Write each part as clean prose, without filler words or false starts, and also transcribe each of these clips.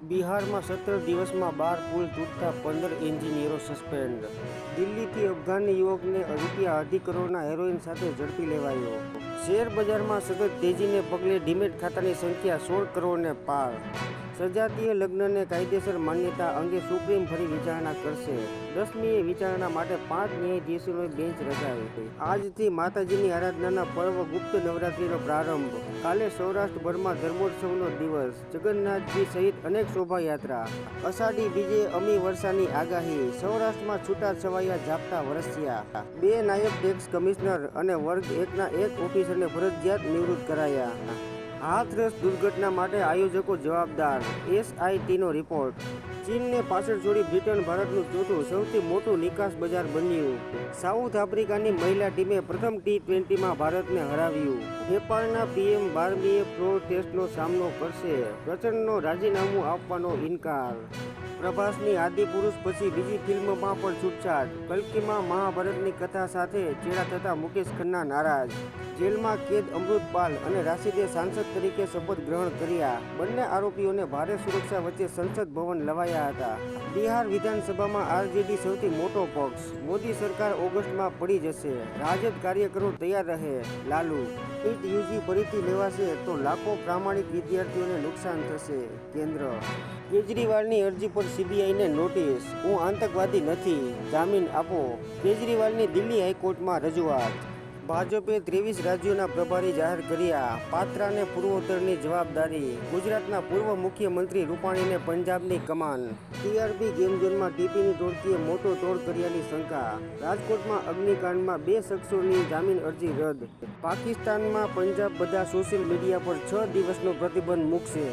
બિહારમાં 17 દિવસમાં 12 પુલ તૂટતા 15 એન્જિનિયરો સસ્પેન્ડ. દિલ્હીથી અફઘાન યુવકને ₹2.5 કરોડના હેરોઇન સાથે ઝડપી લેવાયો. શેર બજારમાં સતત તેજીને પગલે ડીમેટ ખાતાની સંખ્યા 16 કરોડને પાર. સજાતીય લગ્નને કાયદેસર માન્યતા અંગે સુપ્રીમ ફરી વિચારણા કરશે. 10મીએ વિચારણા માટે 5 ન્યાયાધીશોની બેન્ચ રચાઈ. આજથી માતાજીની આરાધનાના પર્વ ગુપ્ત નવરાત્રિનો પ્રારંભ. કાલે સૌરાષ્ટ્રભરમાં ધર્મોત્સવનો દિવસ. જગન્નાથજી સહિત અનેક શોભાયાત્રા. અષાઢી બીજે અમી વર્ષાની આગાહી. સૌરાષ્ટ્રમાં છૂટાછવાયા ઝાપટા વરસ્યા. 2 નાયબ ટેક્સ કમિશનર અને વર્ગ 1ના 1 ઓફિસરને ફરજિયાત નિવૃત્ત કરાયા. હાથરસ દુર્ઘટના માટે આયોજકો જવાબદાર. SITનો રિપોર્ટ. ચીનને પાછળ છોડી બ્રિટન ભારતનું ચોથું સૌથી મોટું નિકાસ બજાર બન્યું. સાઉથ આફ્રિકાની મહિલા ટીમે પ્રથમ T20માં ભારતને હરાવ્યું. નેપાળના PM 12મીએ ફ્લોર ટેસ્ટનો સામનો કરશે. પ્રચંડનો રાજીનામું આપવાનો ઇનકાર. પ્રભાસની આદિપુરુષ પછી બીજી ફિલ્મમાં પણ છૂટછાટ. કલ્કીમાં મહાભારતની કથા સાથે ચેડા થતા મુકેશ ખન્ના નારાજ. જેલમાં કેદ અમૃતપાલ અને રાશિદે સાંસદ તરીકે શપથ ગ્રહણ કર્યા. બંને આરોપીઓને ભારે સુરક્ષા વચ્ચે સંસદ ભવન લવાયા હતા. બિહાર વિધાનસભામાં RJD સૌથી મોટો પક્ષ. મોદી સરકાર ઓગસ્ટમાં પડી જશે. રાજદ કાર્યકરો તૈયાર રહે. લાલુ. NEET UG ફરીથી લેવાશે તો લાખો પ્રામાણિક વિદ્યાર્થીઓને નુકસાન થશે. કેન્દ્ર. કેજરીવાલની અરજી પર CBIને નોટિસ. હું આતંકવાદી નથી, જામીન આપો. કેજરીવાલની દિલ્હી હાઈકોર્ટમાં રજૂઆત. ભાજપે 23 રાજ્યોના પ્રભારી જાહેર કર્યા. પાત્રાને પૂર્વોત્તરની જવાબદારી. ગુજરાતના પૂર્વ મુખ્યમંત્રી રૂપાણીને પંજાબની કમાન. TRP ગેમ ઝોનમાં TPની ટોળકીએ મોટો તોડ કર્યાની શંકા. રાજકોટમાં અગ્નિકાંડમાં 2 શખ્સોની જામીન અરજી રદ. પાકિસ્તાનમાં પંજાબ બધા સોશિયલ મીડિયા પર 6 દિવસનો પ્રતિબંધ મૂકશે.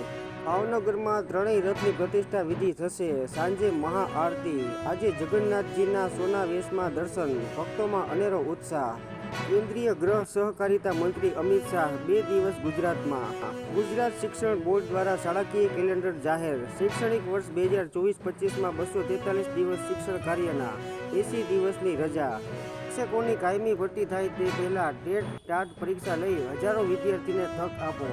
ભાવનગરમાં ત્રણેય રથની પ્રતિષ્ઠા વિધિ થશે. સાંજે મહાઆરતી. આજે જગન્નાથજીના સોના વેશમાં દર્શન. ભક્તોમાં અનેરો ઉત્સાહ. કેન્દ્રીય ગૃહ સહકારિતા મંત્રી અમિત શાહ 2 દિવસ ગુજરાતમાં. ગુજરાત શિક્ષણ બોર્ડ દ્વારા શાળાકીય કેલેન્ડર જાહેર. શૈક્ષણિક વર્ષ 2024-25માં 243 દિવસ શિક્ષણ કાર્યના, 80 દિવસની રજા. શિક્ષકોની કાયમી ભરતી થાય તે પહેલા ટેટ ટાટ પરીક્ષા લઈ હજારો વિદ્યાર્થીને તક આપો.